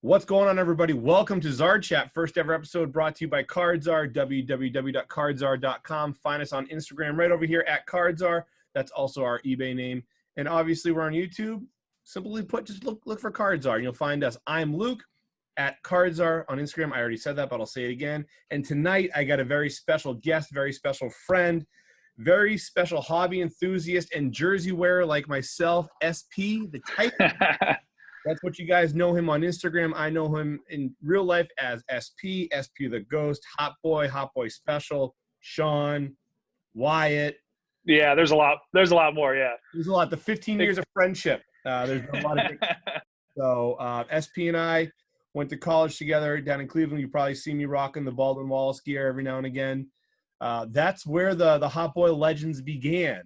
What's going on, everybody? Welcome to Czar Chat, first ever episode brought to you by CardZar, www.cardzar.com. Find us on Instagram right over here at CardZar. That's also our eBay name. And obviously, we're on YouTube. Simply put, just look for CardZar, and you'll find us. I'm Luke at CardZar on Instagram. I already said that, but I'll say it again. And tonight, I got a very special guest, very special friend, very special hobby enthusiast and jersey wearer like myself, SP, the Titan. That's what you guys know him on Instagram. I know him in real life as SP the Ghost, Hot Boy Special, Sean, Wyatt. Yeah, there's a lot more, yeah. There's a lot. The 15 years of friendship. There's a lot of things. So SP and I went to college together down in Cleveland. You probably see me rocking the Baldwin Wallace gear every now and again. That's where the Hot Boy legends began.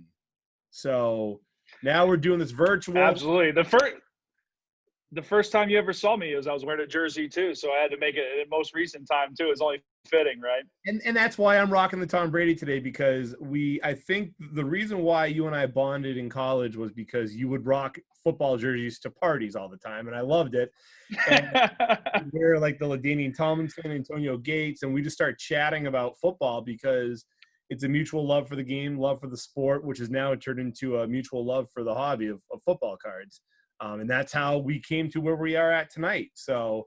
So now we're doing this virtual. Absolutely. The first time you ever saw me was I was wearing a jersey too, so I had to make it in most recent time too. It's only fitting, right? And that's why I'm rocking the Tom Brady today, because I think the reason why you and I bonded in college was because you would rock football jerseys to parties all the time, and I loved it. And we're like the LaDainian Tomlinson, Antonio Gates, and we just start chatting about football because it's a mutual love for the game, love for the sport, which has now turned into a mutual love for the hobby of football cards. And that's how we came to where we are at tonight. So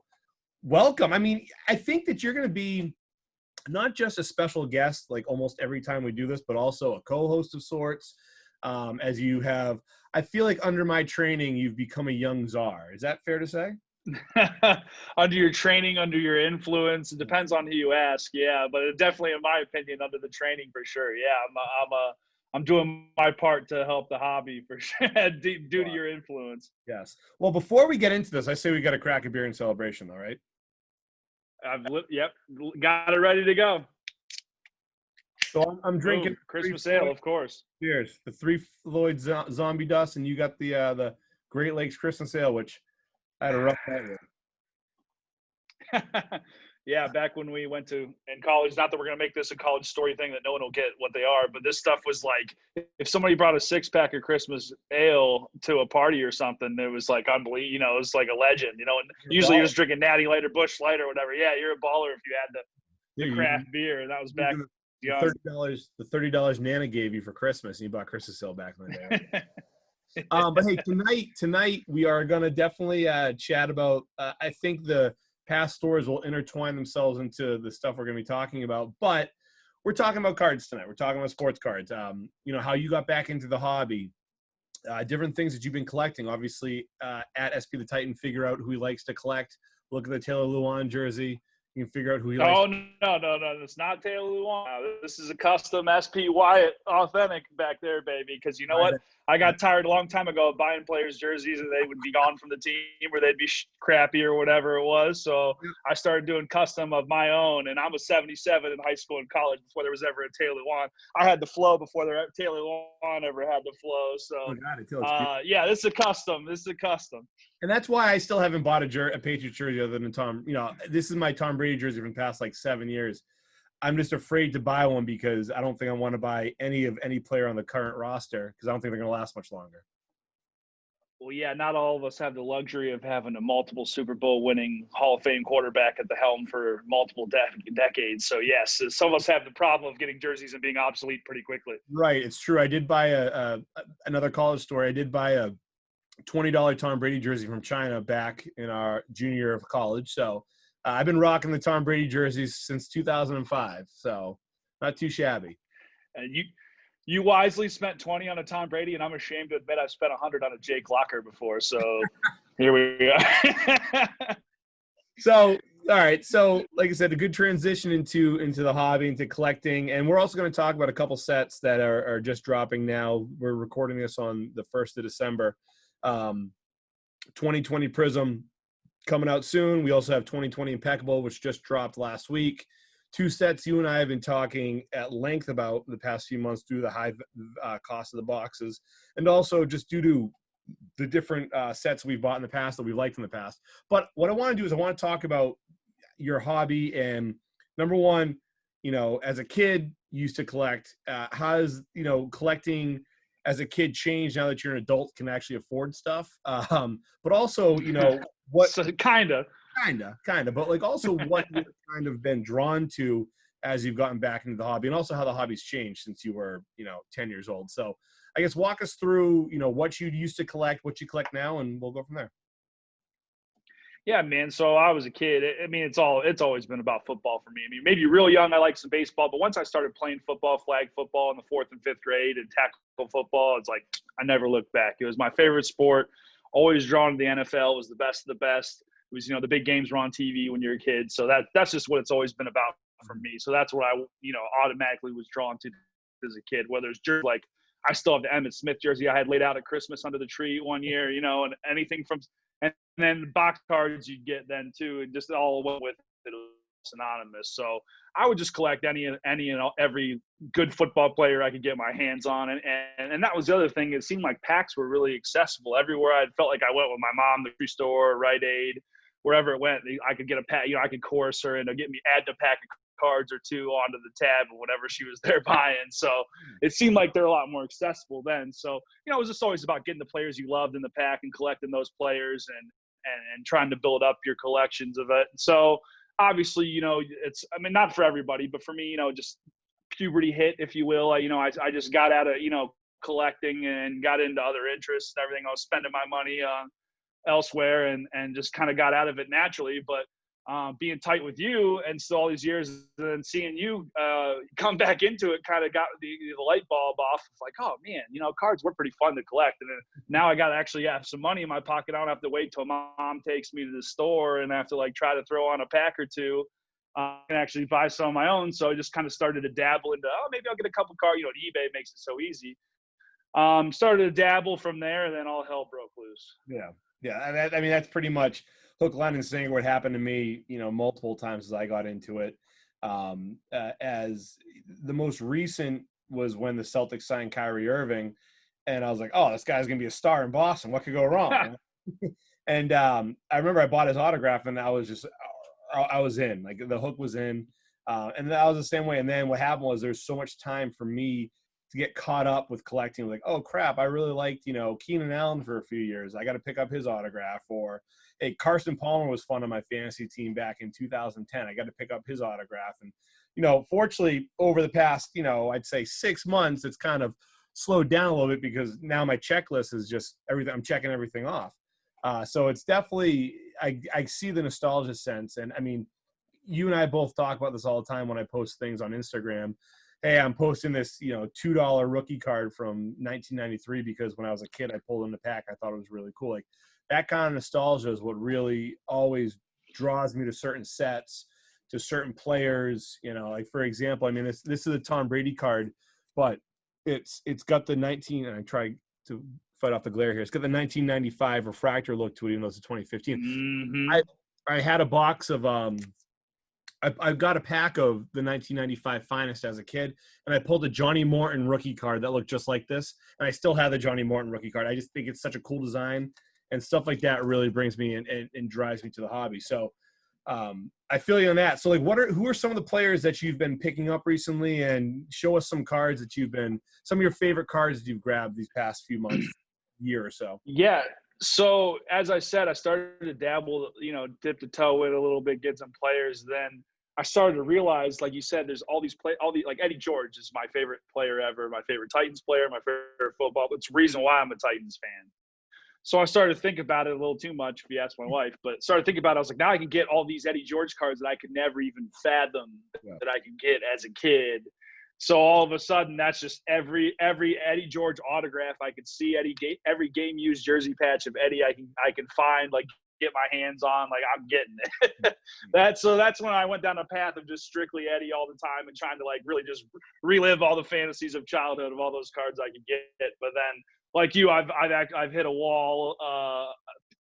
welcome. I mean, I think that you're going to be not just a special guest like almost every time we do this, but also a co-host of sorts. As you have, I feel like under my training, you've become a young czar. Is that fair to say? Under your training, under your influence, it depends on who you ask. Yeah, but definitely, in my opinion, under the training for sure. Yeah, I'm doing my part to help the hobby for sure, due to your influence. Yes. Well, before we get into this, I say we got to crack a beer in celebration, though, right? Yep, got it ready to go. So I'm drinking Christmas ale, of course. Cheers. The Three Floyd Zombie Dust, and you got the Great Lakes Christmas Ale, which I had a rough night with. Yeah, back when we went to in college, not that we're going to make this a college story thing that no one will get what they are, but this stuff was like, if somebody brought a 6-pack of Christmas ale to a party or something, it was like unbelievable. It was like a legend, and usually you're just drinking Natty Light or Busch Light or whatever. Yeah, you're a baller if you had the craft beer, and that was back young. The $30 Nana gave you for Christmas, and you bought Christmas ale back in the day. But hey, tonight we are going to definitely chat about, I think the past stories will intertwine themselves into the stuff we're going to be talking about, but we're talking about cards tonight. We're talking about sports cards. How you got back into the hobby, different things that you've been collecting. Obviously, at SP the Titan, figure out who he likes to collect. Look at the Taylor Lewan jersey. You can figure out who he likes. Oh, no. It's not Taylor Lewan. This is a custom SP Wyatt authentic back there, baby. Because you know what? I got tired a long time ago of buying players' jerseys and they would be gone from the team or they'd be crappy or whatever it was. So I started doing custom of my own. And I'm a 77 in high school and college before there was ever a Taylor Lewan. I had the flow before Taylor Lewan ever had the flow. So, yeah, this is a custom. And that's why I still haven't bought a Patriots jersey other than Tom. This is my Tom Brady jersey from the past like 7 years. I'm just afraid to buy one because I don't think I want to buy any player on the current roster because I don't think they're going to last much longer. Well, yeah, not all of us have the luxury of having a multiple Super Bowl winning Hall of Fame quarterback at the helm for multiple decades. So, yes, some of us have the problem of getting jerseys and being obsolete pretty quickly. Right. It's true. I did buy another college story. I did buy a $20 Tom Brady jersey from China back in our junior year of college. So I've been rocking the Tom Brady jerseys since 2005. So not too shabby. And you wisely spent 20 on a Tom Brady, and I'm ashamed to admit I've spent 100 on a Jake Locker before. So here we are. So, all right. So like I said, a good transition into the hobby, into collecting. And we're also going to talk about a couple sets that are just dropping now. We're recording this on the 1st of December. 2020 Prizm coming out soon. We also have 2020 Impeccable, which just dropped last week. 2 sets you and I have been talking at length about the past few months due to the high cost of the boxes, and also just due to the different sets we've bought in the past that we've liked in the past. But what I want to do is I want to talk about your hobby. And number one, as a kid, you used to collect. How's collecting as a kid changed now that you're an adult, can actually afford stuff? But also, what? So, kinda. Kinda, but like also what you've kind of been drawn to as you've gotten back into the hobby, and also how the hobby's changed since you were, 10 years old. So I guess walk us through, what you used to collect, what you collect now, and we'll go from there. Yeah, man. So I was a kid. I mean, it's always been about football for me. I mean, maybe real young, I liked some baseball, but once I started playing football, flag football in the 4th and 5th grade, and tackle football, it's like I never looked back. It was my favorite sport. Always drawn to the NFL. It was the best of the best. It was, the big games were on TV when you're a kid. So that's just what it's always been about for me. So that's what I, automatically was drawn to as a kid. Whether it's jersey, like I still have the Emmitt Smith jersey I had laid out at Christmas under the tree one year, and anything from and then the box cards you'd get then too, and just all went with it synonymous. So I would just collect any and every good football player I could get my hands on, and that was the other thing. It seemed like packs were really accessible everywhere. I felt like I went with my mom, the grocery store, Rite Aid, wherever it went. I could get a pack. I could coerce her and add a pack of cards or two onto the tab or whatever she was there buying. So it seemed like they're a lot more accessible then. So it was just always about getting the players you loved in the pack and collecting those players and trying to build up your collections of it. So obviously, it's, I mean, not for everybody, but for me, just puberty hit, if you will. I just got out of, collecting and got into other interests and everything. I was spending my money elsewhere and just kind of got out of it naturally. But being tight with you and still all these years and seeing you come back into it kind of got the light bulb off. It's like, oh man, cards were pretty fun to collect. And now I got to actually have some money in my pocket. I don't have to wait till mom takes me to the store and I have to like try to throw on a pack or two and actually buy some of my own. So I just kind of started to dabble into, maybe I'll get a couple cards. eBay makes it so easy. Started to dabble from there and then all hell broke loose. Yeah. Yeah. I mean, that's pretty much hook, line, and sinker what happened to me, multiple times as I got into it. As the most recent was when the Celtics signed Kyrie Irving, and I was like, oh, this guy's going to be a star in Boston. What could go wrong? And I remember I bought his autograph, and I was in. Like, the hook was in. And that was the same way. And then what happened was there's so much time for me to get caught up with collecting. Like, oh, crap, I really liked, Keenan Allen for a few years. I got to pick up his autograph. Or, hey, Carson Palmer was fun on my fantasy team back in 2010. I got to pick up his autograph. And, fortunately, over the past, I'd say 6 months, it's kind of slowed down a little bit because now my checklist is just everything. I'm checking everything off. So it's definitely, I see the nostalgia sense. And, I mean, you and I both talk about this all the time when I post things on Instagram. Hey, I'm posting this, $2 rookie card from 1993 because when I was a kid, I pulled in the pack. I thought it was really cool. Like, that kind of nostalgia is what really always draws me to certain sets, to certain players. Like, for example, I mean, this is a Tom Brady card, but it's got the and I try to fight off the glare here. It's got the 1995 refractor look to it, even though it's a 2015. Mm-hmm. I had a box of I've got a pack of the 1995 Finest as a kid, and I pulled a Johnny Morton rookie card that looked just like this, and I still have the Johnny Morton rookie card. I just think it's such a cool design, and stuff like that really brings me and drives me to the hobby. So I feel you on that. So, like, who are some of the players that you've been picking up recently, and show us some cards that some of your favorite cards that you've grabbed these past few months, year or so. Yeah. So as I said, I started to dabble, dip the toe in a little bit, get some players. Then I started to realize, like you said, there's all these like Eddie George is my favorite player ever, my favorite Titans player, my favorite football. It's the reason why I'm a Titans fan. So I started to think about it a little too much, if you ask my wife, but started to think about it. I was like, now I can get all these Eddie George cards that I could never even fathom that I could get as a kid. So all of a sudden, that's just every Eddie George autograph I could see, every game used jersey patch of Eddie I can find, like, get my hands on, like, I'm getting it. That's when I went down a path of just strictly Eddie all the time and trying to, like, really just relive all the fantasies of childhood of all those cards I could get. But then, like you, I've hit a wall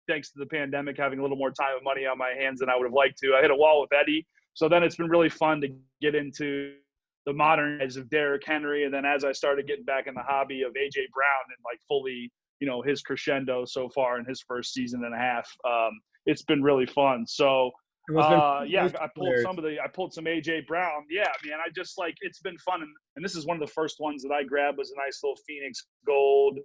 thanks to the pandemic, having a little more time and money on my hands than I would have liked to. I hit a wall with Eddie, so then it's been really fun to get into the modern edge of Derrick Henry. And then as I started getting back in the hobby of A.J. Brown and, like, fully, his crescendo so far in his first season and a half, it's been really fun. So, I pulled some A.J. Brown. Yeah, man, I just, like, it's been fun. And this is one of the first ones that I grabbed was a nice little Phoenix Gold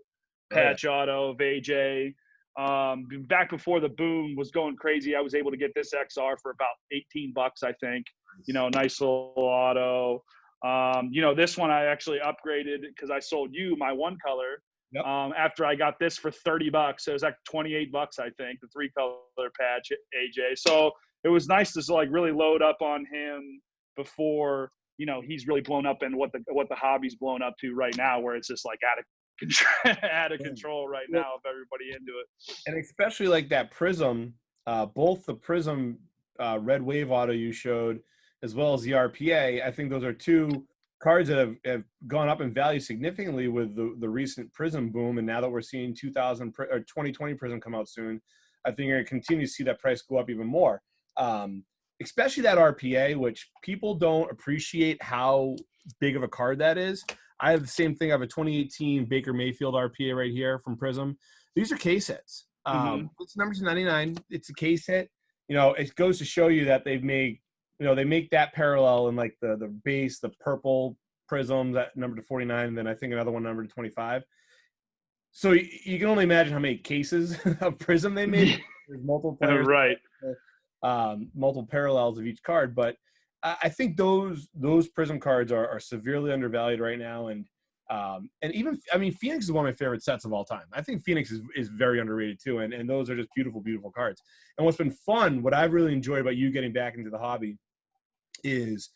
patch auto of A.J. Back before the boom was going crazy, I was able to get this XR for about $18, I think. Nice little auto. This one I actually upgraded because I sold you my one color. Yep. After I got this for $30, so it was like $28, I think, the 3-color patch AJ. So it was nice to like really load up on him before he's really blown up and what the hobby's blown up to right now, where it's just like out of control right now of everybody into it. And especially like that Prizm, both the Prizm Red Wave auto you showed, as well as the RPA. I think those are two cards that have gone up in value significantly with the recent Prizm boom. And now that we're seeing 2020 Prizm come out soon, I think you're going to continue to see that price go up even more. Especially that RPA, which people don't appreciate how big of a card that is. I have the same thing. I have a 2018 Baker Mayfield RPA right here from Prizm. These are case hits. It's number 299. It's a case hit. It goes to show you that they've made, they make that parallel in like the base, the purple Prizm, that number to 49, and then I think another one number to 25. So you can only imagine how many cases of Prizm they made. There's multiple players, right? Multiple parallels of each card, but I think those Prizm cards are severely undervalued right now, and even Phoenix is one of my favorite sets of all time. I think Phoenix is very underrated too, and those are just beautiful, beautiful cards. And what's been fun, what I've really enjoyed about you getting back into the hobby, is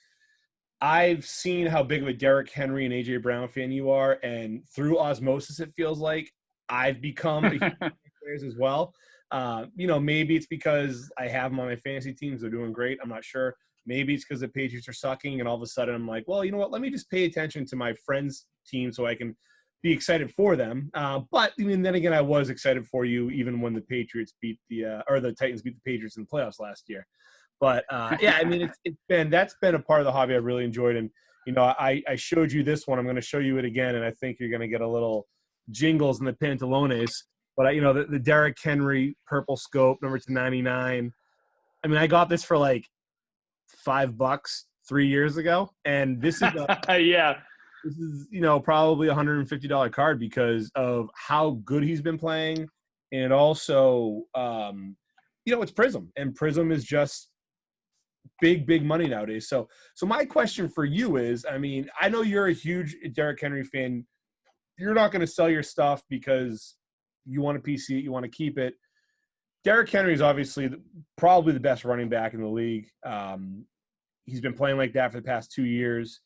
I've seen how big of a Derrick Henry and AJ Brown fan you are, and through osmosis, it feels like I've become a huge players as well. Maybe it's because I have them on my fantasy teams; they're doing great. I'm not sure. Maybe it's because the Patriots are sucking, and all of a sudden I'm like, well, you know what? Let me just pay attention to my friends' team so I can be excited for them. But then again, I was excited for you even when the Patriots beat the Titans beat the Patriots in the playoffs last year. But that's been a part of the hobby I've really enjoyed. And I showed you this one. I'm going to show you it again, and I think you're going to get a little jingles in the pantalones. But the Derrick Henry purple scope number 299. I got this for like $5 3 years ago, and this is this is probably $150 card because of how good he's been playing, and also it's Prizm, and Prizm is just big money nowadays. So my question for you is, I know you're a huge Derrick Henry fan. You're not going to sell your stuff because you want a PC it, you want to keep it. Derrick Henry is obviously probably the best running back in the league. He's been playing like that for the past 2 years.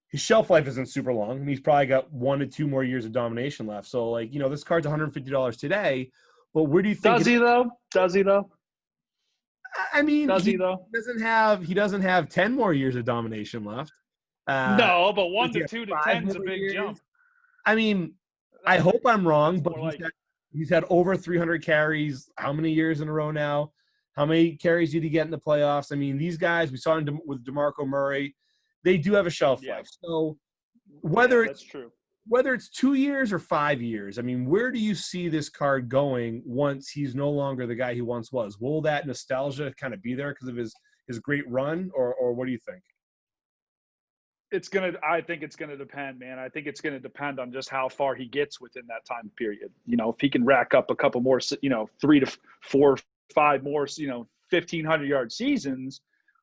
His shelf life isn't super long. He's probably got 1 to 2 more years of domination left. So, this card's $150 today. But where do you think? Does he though? Does he though? He doesn't have 10 more years of domination left. No, but 1 to 2 to 10 is a big jump. I hope I'm wrong, but he's had over 300 carries. How many years in a row now? How many carries did he get in the playoffs? These guys, we saw him with DeMarco Murray, they do have a shelf life. So that's true. Whether it's 2 years or 5 years, where do you see this card going once he's no longer the guy he once was? Will that nostalgia kind of be there because of his great run, or what do you think? I think it's gonna depend, man. I think it's gonna depend on just how far he gets within that time period. If he can rack up a couple more, 3 to 4, 5 more, 1,500-yard seasons,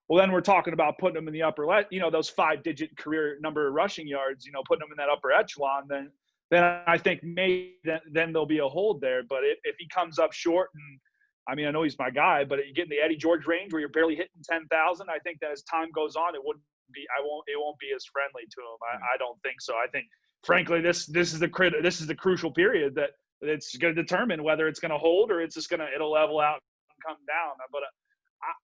well, then we're talking about putting him in the upper, those 5-digit career number of rushing yards, putting him in that upper echelon. Then I think maybe then there'll be a hold there. But if he comes up short, and I know he's my guy, but you get in the Eddie George range where you're barely hitting 10,000, I think that as time goes on, it won't be as friendly to him. I don't think so. I think, frankly, this is the crucial period that it's going to determine whether it's going to hold or it'll level out and come down. But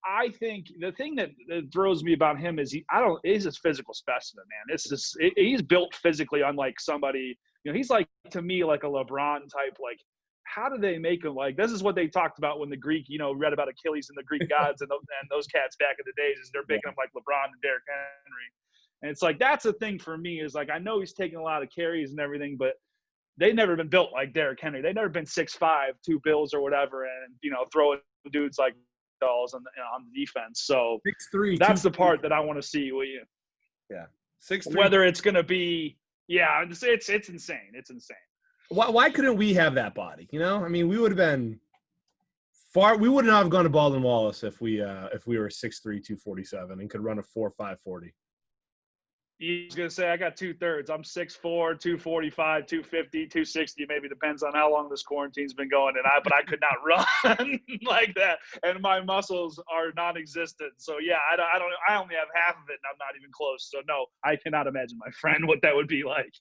I think the thing that throws me about him is he's a physical specimen, man. He's built physically unlike somebody. He's like, to me, like a LeBron type. Like, how do they make him like? This is what they talked about when the Greek, read about Achilles and the Greek gods and those cats back in the days. Is they're making him like LeBron and Derrick Henry, and it's like that's the thing for me is like I know he's taking a lot of carries and everything, but they've never been built like Derrick Henry. They've never been 6'5", 2 bills or whatever, and throwing dudes like dolls on the defense. So 6'3", that's the part that I want to see. Will you? Yeah, 6'3". Whether it's going to be, it's insane. It's insane. Why couldn't we have that body? You know, I mean, we would have been far. We would not have gone to Baldwin Wallace if we were 6'3", 247 and could run a 4.5 40. I was going to say I got 2/3. I'm 6'4", 245, 250, 260. Maybe depends on how long this quarantine's been going. But I could not run like that, and my muscles are non-existent. So yeah, I don't. I only have half of it, and I'm not even close. So no, I cannot imagine, my friend, what that would be like.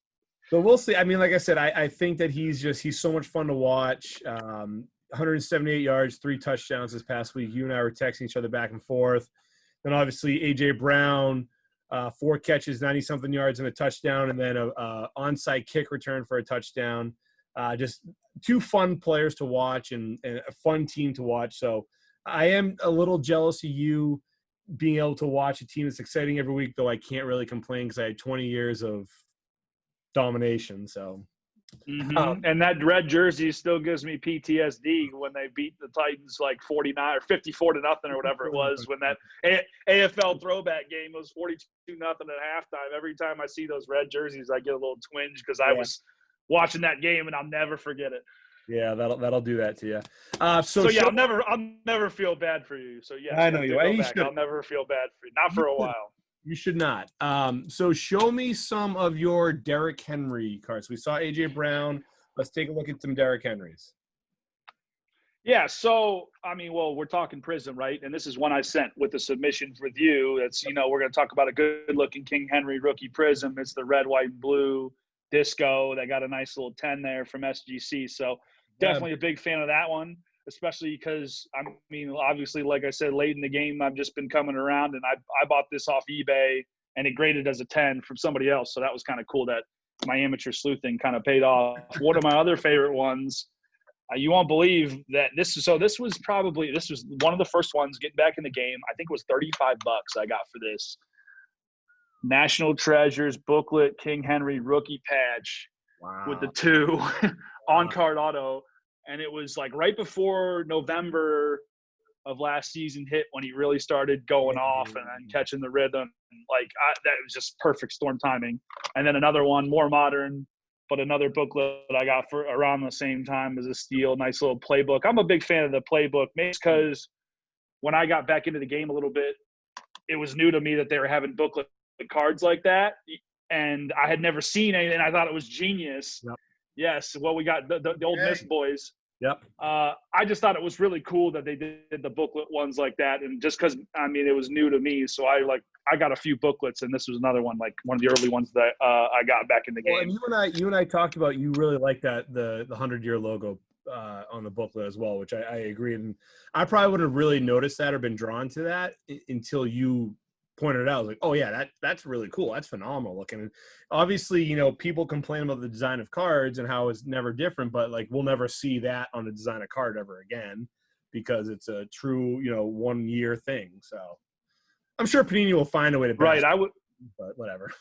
But we'll see. I mean, like I said, I think that he's so much fun to watch. 178 yards, 3 touchdowns this past week. You and I were texting each other back and forth. Then obviously A.J. Brown, 4 catches, 90-something yards and a touchdown, and then a onside kick return for a touchdown. Just 2 fun players to watch and a fun team to watch. So I am a little jealous of you being able to watch a team that's exciting every week, though I can't really complain because I had 20 years of domination. So And that red jersey still gives me PTSD when they beat the Titans like 49 or 54 to nothing or whatever it was, when that AFL throwback game was 42 nothing at halftime. Every time I see those red jerseys, I get a little twinge because I was watching that game and I'll never forget it. Yeah, that'll do that to you. So yeah, I'll never feel bad for you. So yeah, I know you. I'll never feel bad for you. Not for a while. You should not. So show me some of your Derrick Henry cards. We saw A.J. Brown. Let's take a look at some Derrick Henrys. Yeah, so, I mean, well, we're talking Prizm, right? And this is one I sent with the submissions with you. That's, we're going to talk about a good-looking King Henry rookie Prizm. It's the red, white, and blue disco. They got a nice little 10 there from SGC. So definitely a big fan of that one, especially because, I mean, obviously, like I said, late in the game, I've just been coming around, and I bought this off eBay, and it graded as a 10 from somebody else. So that was kind of cool that my amateur sleuthing kind of paid off. One of my other favorite ones, you won't believe that this was one of the first ones getting back in the game. I think it was $35 I got for this. National Treasures booklet, King Henry rookie patch with the 2 on-card auto. And it was like right before November of last season hit when he really started going off and then catching the rhythm. That was just perfect storm timing. And then another one, more modern, but another booklet I got for around the same time as a steal. Nice little playbook. I'm a big fan of the playbook, maybe because when I got back into the game a little bit, it was new to me that they were having booklet cards like that. And I had never seen anything. I thought it was genius. Yep. Yes. Well, we got the old Miss boys. Yep. I just thought it was really cool that they did the booklet ones like that. And just because, I mean, it was new to me. So I got a few booklets, and this was another one, like one of the early ones that I got back in the game. Well, and you and I talked about, you really like that, the 100-year logo on the booklet as well, which I agree. And I probably wouldn't have really noticed that or been drawn to that until you pointed it out. I was like, oh yeah, that's really cool. That's phenomenal looking. And obviously, people complain about the design of cards and how it's never different, but like we'll never see that on a design of card ever again because it's a true, 1-year thing. So I'm sure Panini will find a way to right. I would, but whatever.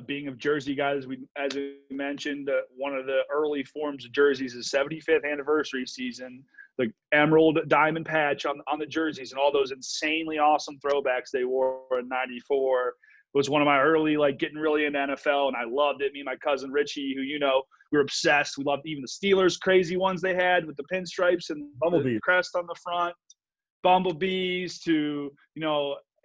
Being of Jersey guys, as we mentioned, one of the early forms of jerseys is 75th anniversary season. The emerald diamond patch on the jerseys and all those insanely awesome throwbacks they wore in '94 was one of my early, getting really into NFL, and I loved it. Me and my cousin Richie, who we were obsessed. We loved even the Steelers crazy ones they had with the pinstripes and the crest on the front, bumblebees to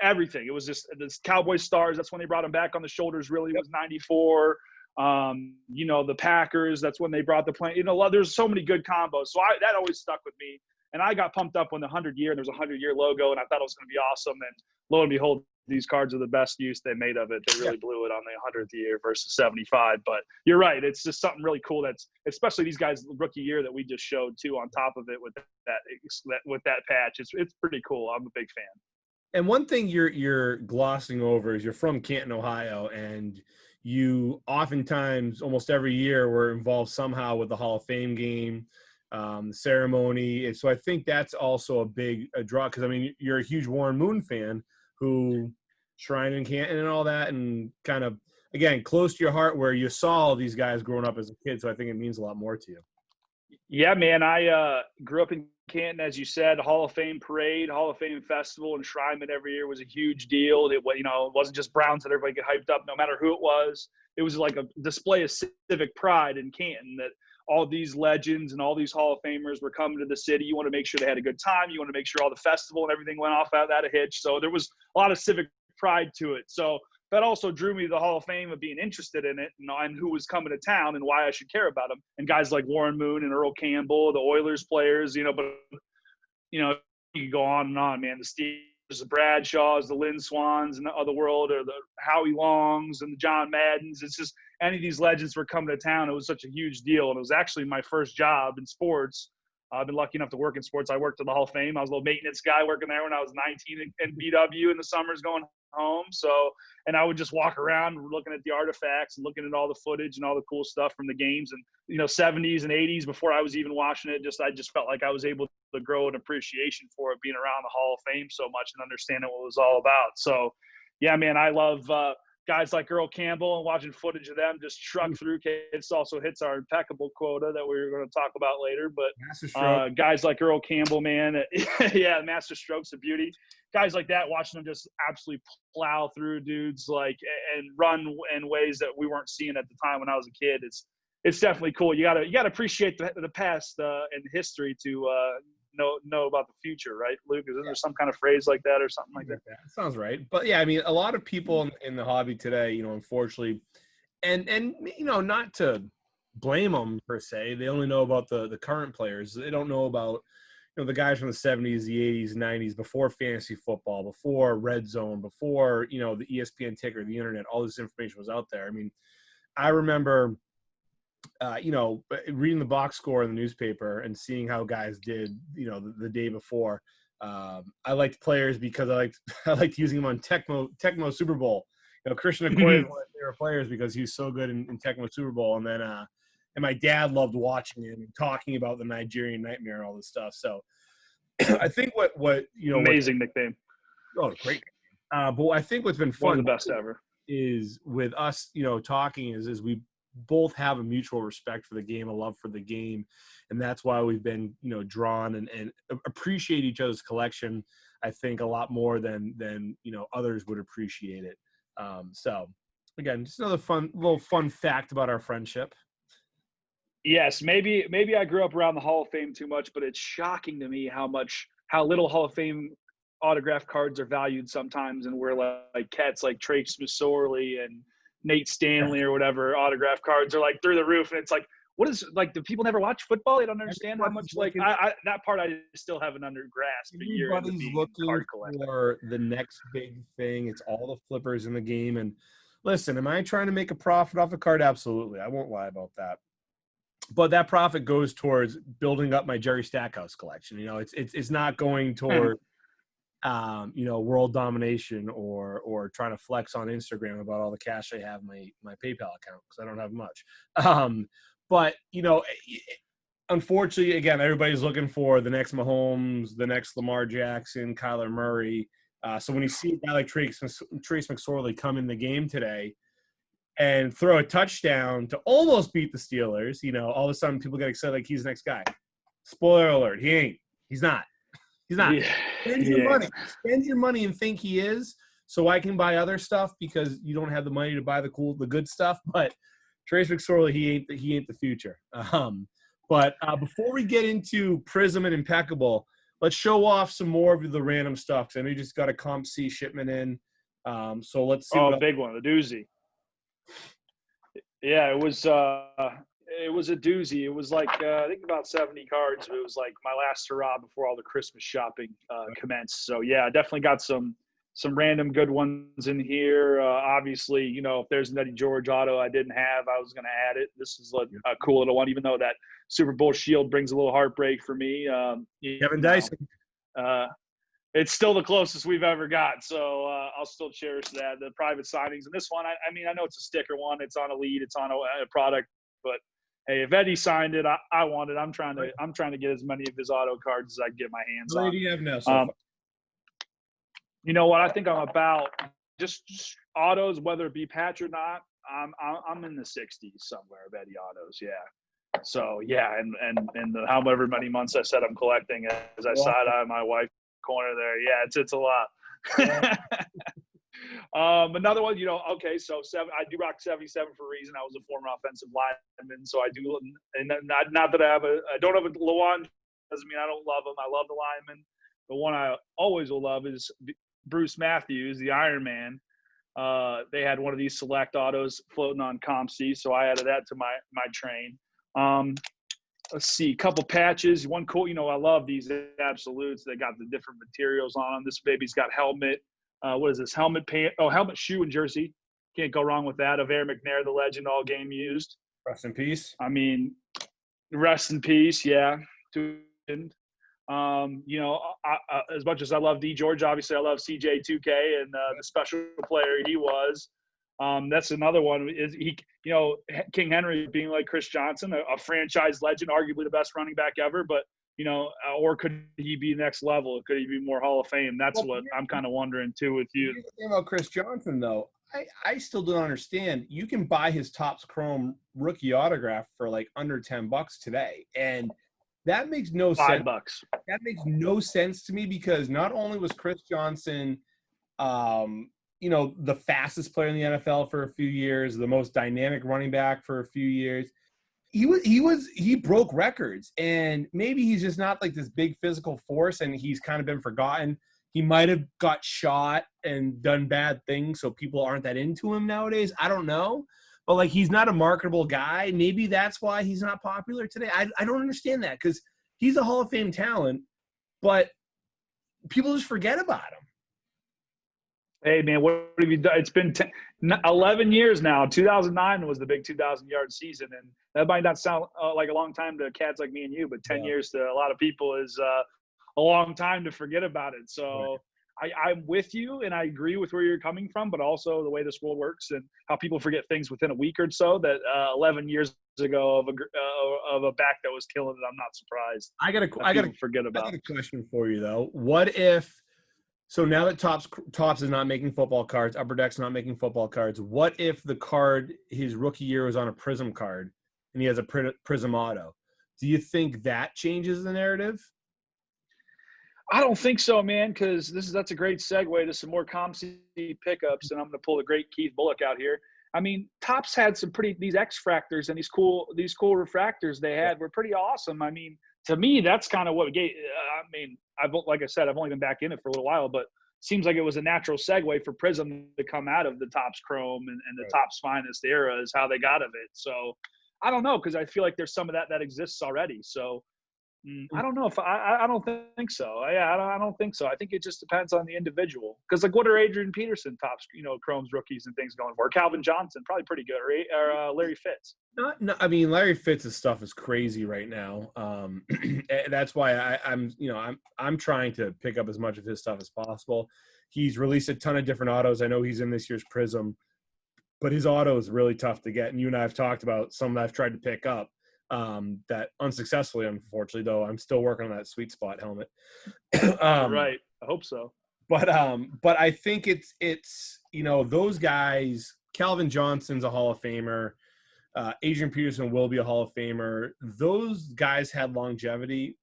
everything. It was just this Cowboy stars. That's when they brought them back on the shoulders. Really, was '94. The Packers, that's when they brought the plane. There's so many good combos. So that always stuck with me. And I got pumped up when the 100-year, there's a 100-year logo, and I thought it was going to be awesome. And lo and behold, these cards are the best use they made of it. They really blew it on the 100th year versus 75. But you're right. It's just something really cool. That's especially these guys' rookie year that we just showed too on top of it with that patch. It's pretty cool. I'm a big fan. And one thing you're glossing over is you're from Canton, Ohio, and you oftentimes, almost every year, were involved somehow with the Hall of Fame game, ceremony. And so I think that's also a big draw because, I mean, you're a huge Warren Moon fan who shrine in Canton and all that, and kind of, again, close to your heart where you saw all these guys growing up as a kid. So I think it means a lot more to you. Yeah, man. I grew up in Canton, as you said. Hall of Fame parade, Hall of Fame festival, and enshrinement every year was a huge deal. It wasn't just Browns that everybody get hyped up, no matter who it was. it was like a display of civic pride in Canton that all these legends and all these Hall of Famers were coming to the city. You want to make sure they had a good time. You want to make sure all the festival and everything went off without a hitch. So there was a lot of civic pride to it. So that also drew me to the Hall of Fame of being interested in it, and who was coming to town and why I should care about them. And guys like Warren Moon and Earl Campbell, the Oilers players, but you can go on and on, man. The Steelers, the Bradshaws, the Lynn Swans and the world, or the Howie Longs and the John Maddens. It's just any of these legends were coming to town. It was such a huge deal. And it was actually my first job in sports. I've been lucky enough to work in sports. I worked at the Hall of Fame. I was a little maintenance guy working there when I was 19 in BW in the summers going home. So, and I would just walk around looking at the artifacts and looking at all the footage and all the cool stuff from the games and, 70s and 80s before I was even watching it. I just felt like I was able to grow an appreciation for it, being around the Hall of Fame so much and understanding what it was all about. So, yeah, man, I love guys like Earl Campbell and watching footage of them just truck through. This also hits our impeccable quota that we're going to talk about later. But guys like Earl Campbell, man, yeah, master strokes of beauty. Guys like that, watching them just absolutely plow through dudes and run in ways that we weren't seeing at the time when I was a kid. It's definitely cool. You gotta appreciate the past and history to know about the future, right, Luke? Isn't there some kind of phrase like that or something like that? Sounds right. But yeah, I mean, a lot of people in the hobby today, unfortunately, and not to blame them per se, they only know about the current players. They don't know about the guys from the 70s, the 80s, 90s, before fantasy football, before Red Zone, before the ESPN ticker, the internet, all this information was out there. I mean, I remember reading the box score in the newspaper and seeing how guys did, the day before. I liked players because I liked using them on Tecmo Super Bowl. Christian McCoy is one of my favorite players because he was so good in Tecmo Super Bowl. And then, and my dad loved watching him and talking about the Nigerian Nightmare and all this stuff. So I think what amazing nickname. Oh, great. But I think what's been fun, one of the best ever, is with us, talking is we both have a mutual respect for the game, a love for the game, and that's why we've been drawn and appreciate each other's collection, I think, a lot more than others would appreciate it. So again, just another little fun fact about our friendship. Yes, maybe I grew up around the Hall of Fame too much, but it's shocking to me how little Hall of Fame autograph cards are valued sometimes, and we're like cats like Trace McSorley and Nate Stanley or whatever autograph cards are like through the roof. And it's like, what is do people never watch football? They don't understand how much that part I still haven't grasped. Everybody's looking for the next big thing. It's all the flippers in the game. And listen, am I trying to make a profit off a card? Absolutely. I won't lie about that. But that profit goes towards building up my Jerry Stackhouse collection. It's not going toward world domination or trying to flex on Instagram about all the cash I have in my PayPal account, because I don't have much. But unfortunately, again, everybody's looking for the next Mahomes, the next Lamar Jackson, Kyler Murray. So when you see a guy like Trace McSorley come in the game today and throw a touchdown to almost beat the Steelers, all of a sudden people get excited like he's the next guy. Spoiler alert, he ain't. He's not. He's not. Yeah. Spend your money and think he is, so I can buy other stuff because you don't have the money to buy the good stuff. But Trace McSorley, he ain't the future. But before we get into Prizm and Impeccable, let's show off some more of the random stuff, because I know you just got a Comp C shipment in. So let's see. The big one, the doozy. Yeah, it was a doozy. It was I think about 70 cards. It was like my last hurrah before all the Christmas shopping commenced. So yeah, I definitely got some random good ones in here. Obviously, if there's an Eddie George auto I didn't have, I was going to add it. This is a cool little one, even though that Super Bowl shield brings a little heartbreak for me. Kevin Dyson. It's still the closest we've ever got, so I'll still cherish that. The private signings, and this one, I mean, I know it's a sticker one. It's on a lead. It's on a product, but hey, if Eddie signed it, I want it. I'm trying to get as many of his auto cards as I can get my hands on. What do you have now? So far? You know what? I think I'm about just autos, whether it be patch or not. I'm in the 60s somewhere of Eddie autos. Yeah. So yeah, and the however many months I said I'm collecting, as I side eye my wife corner there. Yeah, it's a lot. Another one, okay, so I do rock 77 for a reason. I was a former offensive lineman, so I do. And not that I don't have a Lawan, doesn't mean I don't love him. I love the lineman. The one I always will love is Bruce Matthews, the Iron Man. They had one of these select autos floating on ComC, so I added that to my train. Let's see, a couple patches. One cool, I love these absolutes. They got the different materials on them. This baby's got helmet. What is this? Helmet, pant. Oh, helmet, shoe, and jersey. Can't go wrong with that. Of Aaron McNair, the legend, all game used. Rest in peace. I mean, rest in peace. Yeah. As much as I love D George, obviously I love CJ2K and the special player he was. That's another one. Is he? King Henry being like Chris Johnson, a franchise legend, arguably the best running back ever. But or could he be next level? Could he be more Hall of Fame? That's what I'm kind of wondering too with you. The thing about Chris Johnson, though, I still don't understand. You can buy his Topps Chrome rookie autograph for like under $10 today, and that makes no sense. $5. That makes no sense to me because not only was Chris Johnson, the fastest player in the NFL for a few years, the most dynamic running back for a few years. He broke records, and maybe he's just not like this big physical force, and he's kind of been forgotten. He might have got shot and done bad things, so people aren't that into him nowadays. I don't know, but like he's not a marketable guy. Maybe that's why he's not popular today. I don't understand that because he's a Hall of Fame talent, but people just forget about him. Hey, man, what have you done? It's been 11 years now. 2009 was the big 2,000-yard season, and that might not sound like a long time to cats like me and you, but 10 years to a lot of people is a long time to forget about it. So I'm with you, and I agree with where you're coming from, but also the way this world works and how people forget things within a week or so that 11 years ago of a back that was killing it, I'm not surprised. I got a question for you, though. What if – so now that Topps is not making football cards, Upper Deck's not making football cards, what if the card his rookie year was on a Prizm card and he has a Prizm auto? Do you think that changes the narrative? I don't think so, man, because that's a great segue to some more ComC pickups, and I'm going to pull the great Keith Bullock out here. I mean, Topps had some these X-fractors and these cool refractors they had were pretty awesome. I mean, to me, that's kind of what gave. Like I said, I've only been back in it for a little while, but it seems like it was a natural segue for Prizm to come out of the Topps Chrome and the Topps Finest era is how they got of it. So I don't know, because I feel like there's some of that exists already. So I don't know if I don't think so. I don't think so. I think it just depends on the individual. Because like, what are Adrian Peterson Topps, Chrome's rookies and things going for? Calvin Johnson, probably pretty good, or Larry Fitz. No, I mean, Larry Fitz's stuff is crazy right now. That's why I'm trying to pick up as much of his stuff as possible. He's released a ton of different autos. I know he's in this year's Prizm, but his auto is really tough to get. And you and I have talked about some that I've tried to pick up. That unsuccessfully, unfortunately, though I'm still working on that sweet spot helmet. Right. I hope so. But I think it's those guys. Calvin Johnson's a Hall of Famer. Adrian Peterson will be a Hall of Famer. Those guys had longevity.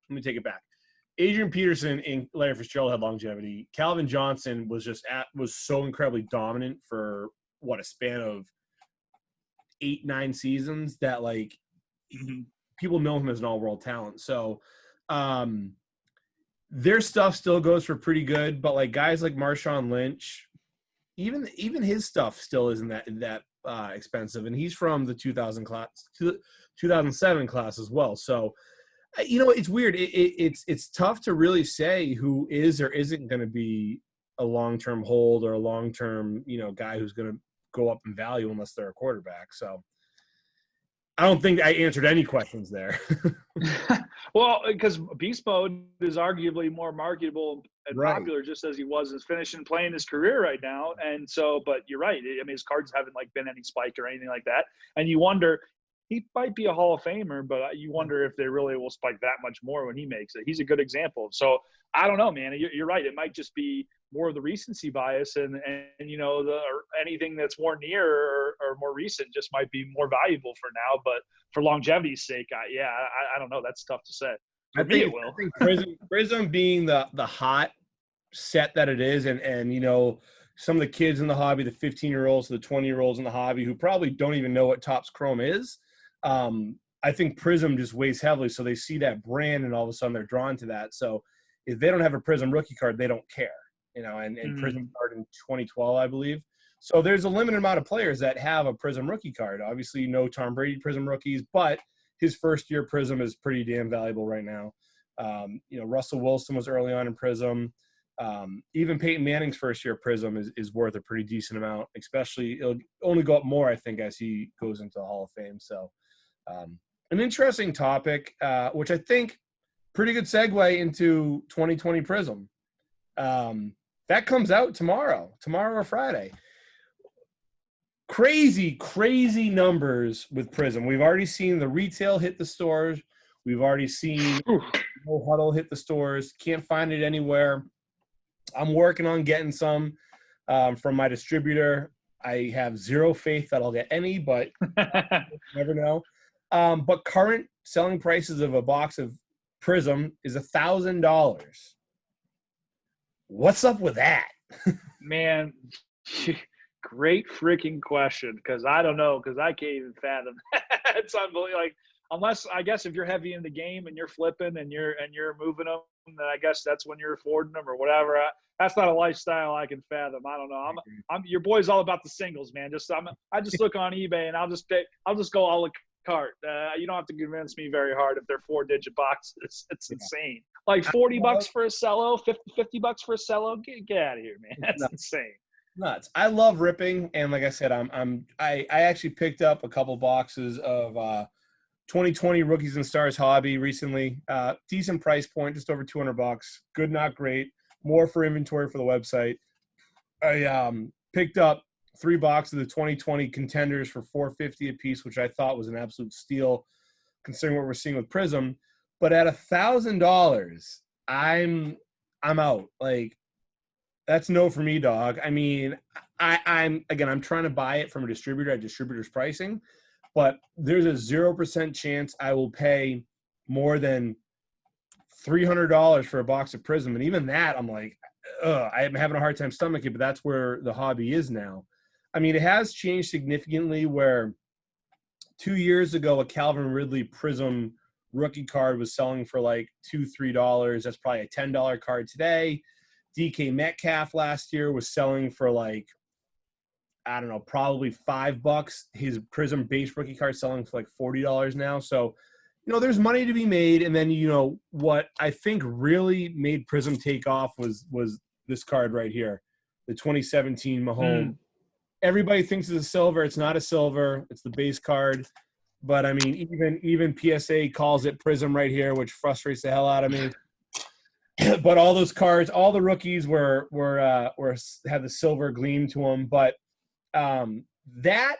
Let me take it back. Adrian Peterson and Larry Fitzgerald had longevity. Calvin Johnson was so incredibly dominant for a span of 8-9 seasons that like people know him as an all-world talent. So their stuff still goes for pretty good, but like guys like Marshawn Lynch, even his stuff still isn't that expensive, and he's from the 2007 class as well. So it's weird. It's tough to really say who is or isn't going to be a long-term hold or a long-term guy who's going to go up in value unless they're a quarterback. So I don't think I answered any questions there. Well, because Beast Mode is arguably more marketable and popular, just as he was finishing playing his career right now. And so, but you're right. I mean, his cards haven't like been any spike or anything like that. And you wonder, he might be a Hall of Famer, but you wonder if they really will spike that much more when he makes it. He's a good example. So I don't know, man. You're right. It might just be more of the recency bias, and anything that's more near or more recent just might be more valuable for now. But for longevity's sake, I don't know. That's tough to say. For me, it will. I think Prizm being the hot set that it is, and some of the kids in the hobby, the 15-year-olds, the 20-year-olds in the hobby who probably don't even know what Topps Chrome is. I think Prizm just weighs heavily, so they see that brand and all of a sudden they're drawn to that. So if they don't have a Prizm rookie card, they don't care, and Prizm started in 2012, I believe. So there's a limited amount of players that have a Prizm rookie card. Obviously, Tom Brady Prizm rookies, but his first year Prizm is pretty damn valuable right now. Russell Wilson was early on in Prizm. Even Peyton Manning's first year Prizm is worth a pretty decent amount, especially it'll only go up more, I think, as he goes into the Hall of Fame. So an interesting topic, which I think pretty good segue into 2020 Prizm. That comes out tomorrow or Friday. Crazy numbers with Prizm. We've already seen the retail hit the stores. We've already seen No Huddle hit the stores. Can't find it anywhere. I'm working on getting some from my distributor. I have zero faith that I'll get any, but never know. But current selling prices of a box of Prizm is $1,000. What's up with that? Man, great freaking question, because I don't know, because I can't even fathom. It's unbelievable. Like, unless, I guess, if you're heavy in the game and you're flipping and you're moving them, then I guess that's when you're affording them or whatever. That's not a lifestyle I can fathom. I don't know. I'm your boy's all about the singles, man. I just look on eBay and I'll just go a la carte. You don't have to convince me very hard if they're 4-digit boxes. It's insane. Like $40 for a cello, $50 for a cello. Get out of here, man. That's insane. Nuts. I love ripping, and like I said, I actually picked up a couple boxes of 2020 Rookies and Stars Hobby recently. Decent price point, just over $200. Good, not great. More for inventory for the website. I picked up 3 boxes of the 2020 Contenders for $450 a piece, which I thought was an absolute steal considering what we're seeing with Prizm. But at $1,000, I'm out. Like, that's no for me, dog. I mean, I'm trying to buy it from a distributor at distributor's pricing, but there's a 0% chance I will pay more than $300 for a box of Prizm. And even that, I'm like, I'm having a hard time stomaching it, but that's where the hobby is now. I mean, it has changed significantly where 2 years ago, a Calvin Ridley Prizm rookie card was selling for like $2-3. That's probably a $10 card today. DK Metcalf last year was selling for like, I don't know, probably $5. His Prizm base rookie card selling for like $40 now. So, there's money to be made. And then, what I think really made Prizm take off was this card right here, the 2017 Mahomes. Everybody thinks it's a silver. It's not a silver. It's the base card. But I mean, even PSA calls it Prizm right here, which frustrates the hell out of me. But all those cards, all the rookies were had the silver gleam to them. But that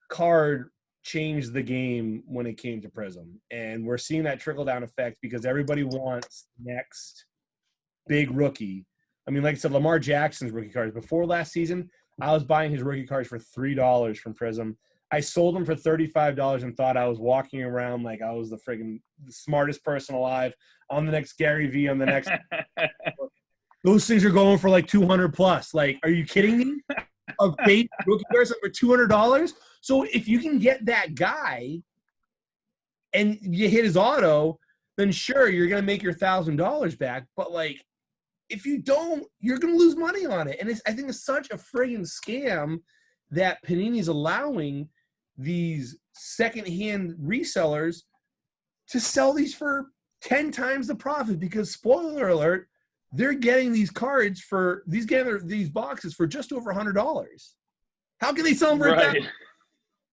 card changed the game when it came to Prizm, and we're seeing that trickle down effect because everybody wants next big rookie. I mean, like I said, Lamar Jackson's rookie cards before last season, I was buying his rookie cards for $3 from Prizm. I sold them for $35 and thought I was walking around like I was the smartest person alive. On the next Gary Vee, on the next. Those things are going for like 200 plus. Like, are you kidding me? A base rookie card for $200. So if you can get that guy and you hit his auto, then sure, you're going to make your $1,000 back. But like, if you don't, you're going to lose money on it. And I think it's such a friggin' scam that Panini's allowing these secondhand resellers to sell these for 10 times the profit, because spoiler alert, they're getting these cards for these boxes for just over $100. How can they sell them for right?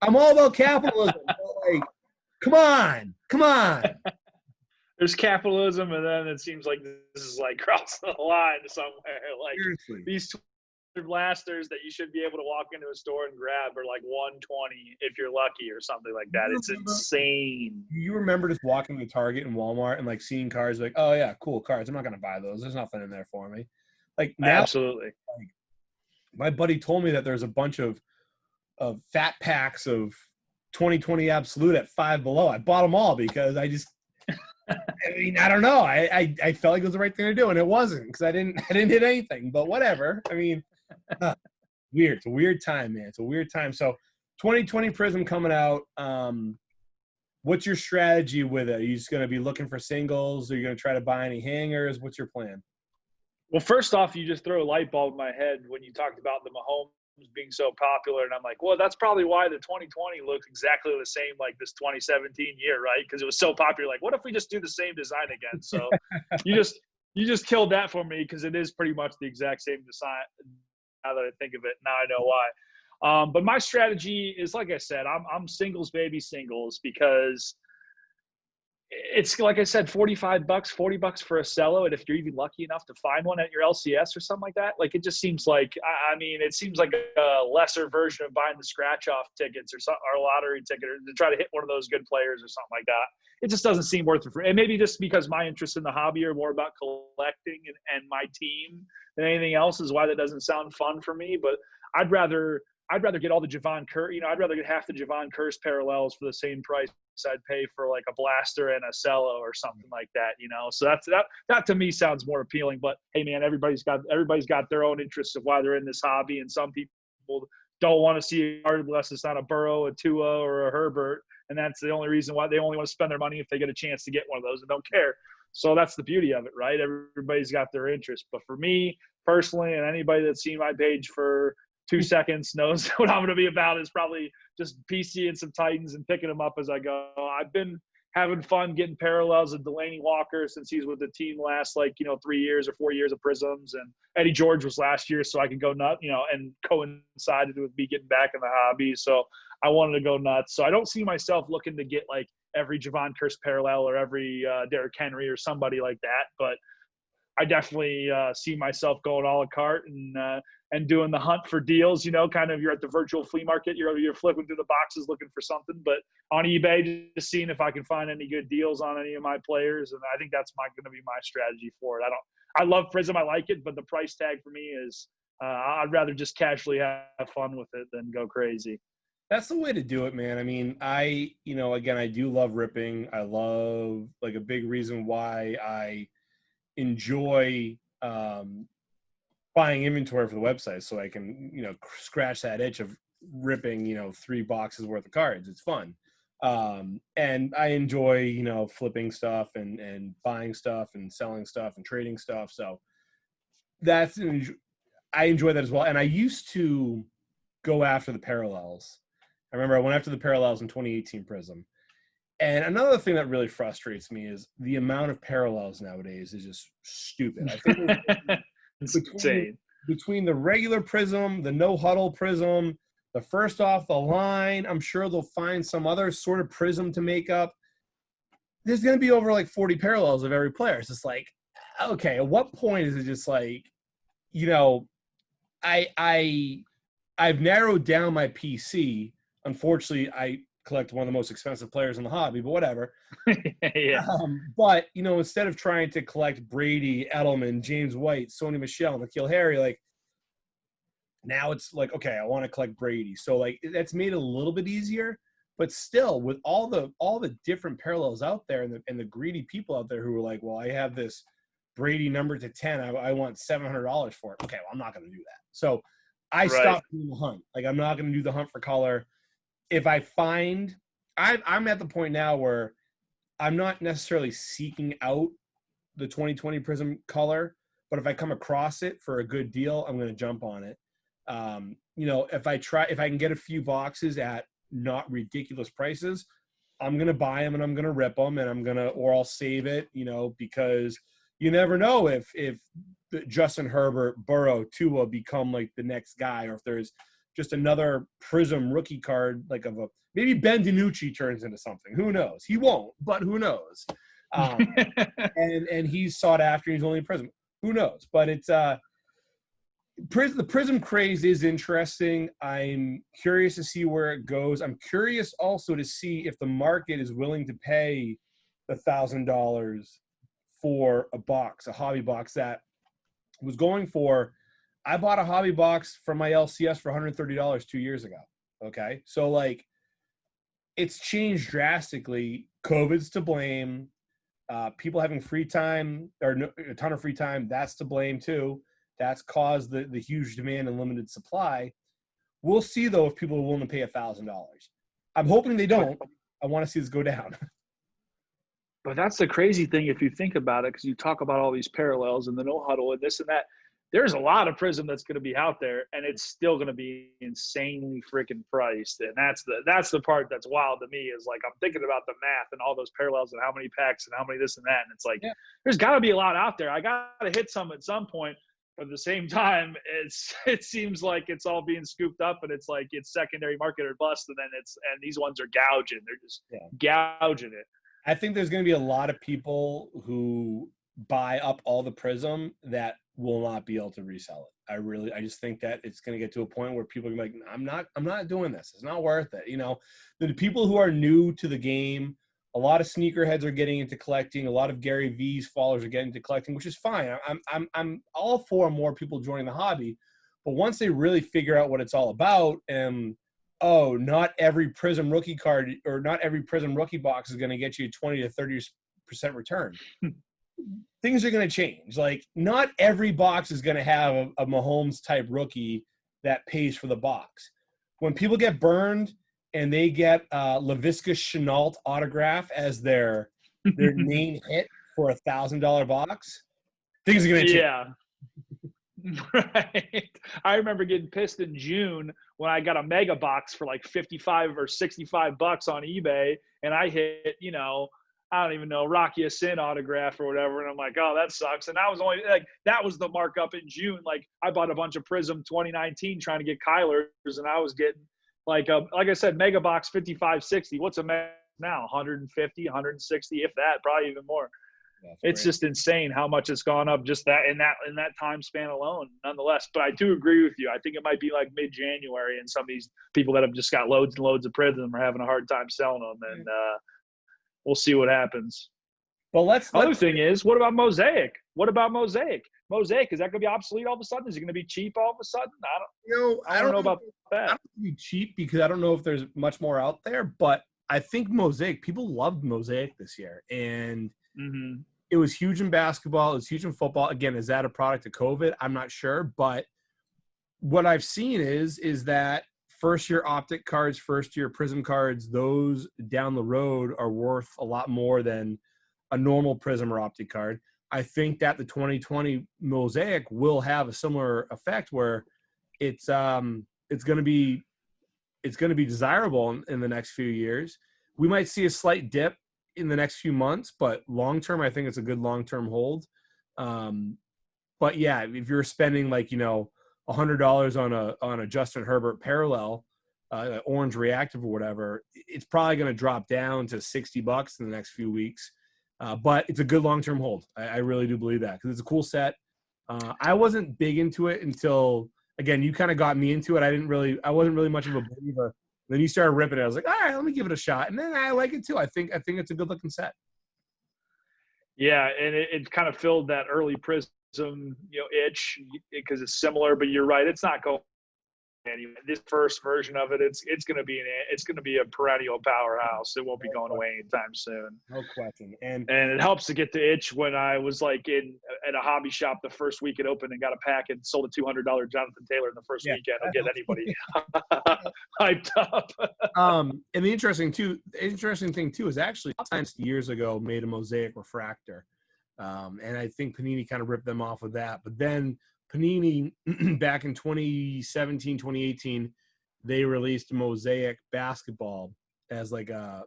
I'm all about capitalism. Like, come on. There's capitalism, and then it seems like this is like crossing the line somewhere. Like, seriously, these blasters that you should be able to walk into a store and grab are like $120 if you're lucky or something like that. It's insane. You remember just walking to Target and Walmart and like seeing cards like, oh yeah, cool cards. I'm not gonna buy those. There's nothing in there for me. Like, now, absolutely. Like, my buddy told me that there's a bunch of fat packs of 2020 Absolute at $5 below. I bought them all because I just. I mean, I don't know. I felt like it was the right thing to do, and it wasn't because I didn't hit anything. But whatever. I mean, weird. It's a weird time, man. It's a weird time. So 2020 Prizm coming out. What's your strategy with it? Are you just going to be looking for singles? Are you going to try to buy any hangers? What's your plan? Well, first off, you just throw a light bulb in my head when you talked about the Mahomes being so popular. And I'm like, well, that's probably why the 2020 looks exactly the same like this 2017 year, right? Because it was so popular. Like, what if we just do the same design again? So you just killed that for me, because it is pretty much the exact same design. Now that I think of it, now I know why. But my strategy is, like I said, I'm singles, baby, singles, because it's, like I said, $45, $40 for a cello, and if you're even lucky enough to find one at your LCS or something like that, like, it just seems like, I mean, it seems like a lesser version of buying the scratch-off tickets or a lottery ticket, or to try to hit one of those good players or something like that. It just doesn't seem worth it. And maybe just because my interests in the hobby are more about collecting and my team than anything else is why that doesn't sound fun for me. But I'd rather get all the Javon Curse, I'd rather get half the Javon Curse parallels for the same price I'd pay for like a blaster and a cello or something like that, So that to me sounds more appealing. But hey, man, everybody's got their own interests of why they're in this hobby, and some people don't want to see a card unless it's not a Burrow, a Tua, or a Herbert, and that's the only reason why they only want to spend their money if they get a chance to get one of those and don't care. So that's the beauty of it, right? Everybody's got their interest. But for me personally, and anybody that's seen my page for 2 seconds knows what I'm going to be about, is probably just PC and some Titans and picking them up as I go. I've been having fun getting parallels of Delaney Walker since he's with the team last 3 years or 4 years of Prisms, and Eddie George was last year, so I could go nuts, and coincided with me getting back in the hobby. So I wanted to go nuts. So I don't see myself looking to get like every Javon Curse parallel or every Derrick Henry or somebody like that, but I definitely see myself going a la carte and doing the hunt for deals. Kind of, you're at the virtual flea market, you're flipping through the boxes looking for something, but on eBay, just seeing if I can find any good deals on any of my players, and I think that's going to be my strategy for it. I love Prizm, I like it, but the price tag for me is I'd rather just casually have fun with it than go crazy. That's the way to do it, man. I mean, again, I do love ripping. I love, like, a big reason why I enjoy buying inventory for the website, so I can scratch that itch of ripping 3 boxes worth of cards. It's fun, and I enjoy flipping stuff and buying stuff and selling stuff and trading stuff. So I enjoy that as well. And I used to go after the parallels. I remember I went after the parallels in 2018 Prizm. And another thing that really frustrates me is the amount of parallels nowadays is just stupid. I think it's between the regular Prizm, the no huddle Prizm, the first off the line, I'm sure they'll find some other sort of Prizm to make up. There's going to be over like 40 parallels of every player. It's just like, okay, at what point is it just like, I've narrowed down my PC. Unfortunately, I collect one of the most expensive players in the hobby, but whatever. Yeah. But, instead of trying to collect Brady, Edelman, James White, Sony Michel, N'Keal Harry, like, now it's like, okay, I want to collect Brady. So, like, that's made it a little bit easier. But still, with all the different parallels out there and the greedy people out there who are like, well, I have this Brady number to 10. I want $700 for it. Okay, well, I'm not going to do that. So I stopped doing the hunt. Like, I'm not going to do the hunt for color. If I find – I'm at the point now where I'm not necessarily seeking out the 2020 Prizm color, but if I come across it for a good deal, I'm going to jump on it. If I can get a few boxes at not ridiculous prices, I'm going to buy them and I'm going to rip them or I'll save it, because you never know if Justin Herbert, Burrow, Tua become like the next guy, or if there's just another Prizm rookie card, like maybe Ben DiNucci turns into something. Who knows? He won't, but who knows? And he's sought after. He's only a Prizm. Who knows? But it's the Prizm craze is interesting. I'm curious to see where it goes. I'm curious also to see if the market is willing to pay the $1,000 for a hobby box that was going for. I bought a hobby box from my LCS for $130 2 years ago. Okay. So, like, it's changed drastically. COVID's to blame. People having free time or a ton of free time, that's to blame too. That's caused the huge demand and limited supply. We'll see, though, if people are willing to pay $1,000. I'm hoping they don't. I want to see this go down. But that's the crazy thing if you think about it, because you talk about all these parallels and the no huddle and this and that. There's a lot of Prizm that's going to be out there, and it's still going to be insanely freaking priced. And that's the part that's wild to me is like I'm thinking about the math and all those parallels and how many packs and how many this and that. And it's like there's got to be a lot out there. I got to hit some at some point. But at the same time, it seems like it's all being scooped up, and it's like it's secondary market or bust, and these ones are gouging. They're just gouging it. I think there's going to be a lot of people who buy up all the Prizm that will not be able to resell it. I just think that it's going to get to a point where people are like, I'm not doing this. It's not worth it. You know, the people who are new to the game, a lot of sneakerheads are getting into collecting. A lot of Gary V's followers are getting into collecting, which is fine. I'm all for more people joining the hobby, but once they really figure out what it's all about, and not every Prizm rookie card or not every Prizm rookie box is going to get you 20 to 30% return. Things are going to change. Like, not every box is going to have a Mahomes type rookie that pays for the box. When people get burned and they get LaVisca Chenault autograph as their main hit for $1,000 box, things are going to change. Yeah. Right. I remember getting pissed in June when I got a mega box for like 55 or 65 bucks on eBay, and I hit, I don't even know, Rocky Sin autograph or whatever. And I'm like, oh, that sucks. And that was only like, that was the markup in June. Like, I bought a bunch of Prizm 2019 trying to get Kyler's, and I was getting like I said, mega box 55, 60. What's a mega now? 150, 160, if that, probably even more. It's just insane how much it's gone up just that in that time span alone, nonetheless. But I do agree with you. I think it might be like mid-January, and some of these people that have just got loads and loads of Prizm are having a hard time selling them, and we'll see what happens. Well, Other thing is, what about Mosaic? Mosaic, is that going to be obsolete all of a sudden? Is it going to be cheap all of a sudden? I don't know about that. I don't think it'd be cheap because I don't know if there's much more out there, but I think Mosaic, people loved Mosaic this year, and it was huge in basketball. It was huge in football. Again, is that a product of COVID? I'm not sure, but what I've seen is that first-year optic cards, first-year Prizm cards, those down the road are worth a lot more than a normal Prizm or optic card. I think that the 2020 Mosaic will have a similar effect where it's going to be desirable in the next few years. We might see a slight dip in the next few months, but long term, I think it's a good long-term hold. But yeah, if you're spending like, $100 on a Justin Herbert parallel, orange reactive or whatever, it's probably going to drop down to $60 in the next few weeks. But it's a good long-term hold. I really do believe that because it's a cool set. I wasn't big into it until, again, you kind of got me into it. I wasn't really much of a believer. Then you started ripping it. I was like, all right, let me give it a shot. And then I like it too. I think it's a good looking set. Yeah, and it kind of filled that early Prizm, itch because it's similar. But you're right, it's not going anywhere. This first version of it, it's going to be a perennial powerhouse. It won't be going away anytime soon. No question. And it helps to get the itch. When I was like at a hobby shop the first week it opened and got a pack and sold a $200 Jonathan Taylor in the first weekend, I'll get anybody hyped up. And the interesting thing too is actually Science years ago made a Mosaic refractor, and I think Panini kind of ripped them off with that. But then Panini back in 2017, 2018, they released Mosaic basketball as like a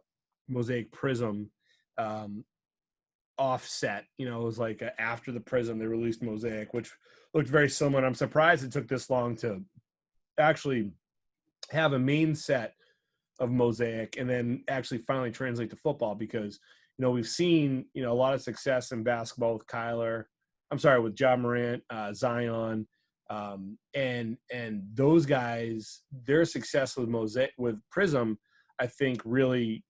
Mosaic Prizm offset. It was like after the Prizm, they released Mosaic, which looked very similar. And I'm surprised it took this long to actually have a main set of Mosaic and then actually finally translate to football because, we've seen, a lot of success in basketball with with Ja Morant, Zion, and those guys, their success with Prizm, I think really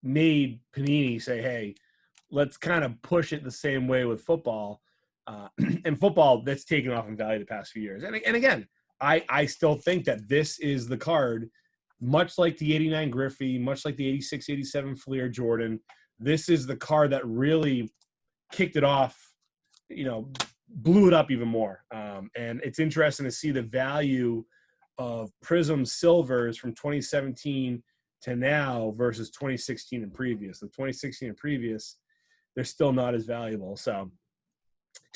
made Panini say, hey, let's kind of push it the same way with football. And football, that's taken off in value the past few years. And again, I still think that this is the card, much like the 89 Griffey, much like the 86, 87 Fleer Jordan. This is the card that really kicked it off, blew it up even more. And it's interesting to see the value of Prizm Silvers from 2017 to now versus 2016 and previous. The 2016 and previous, they're still not as valuable. So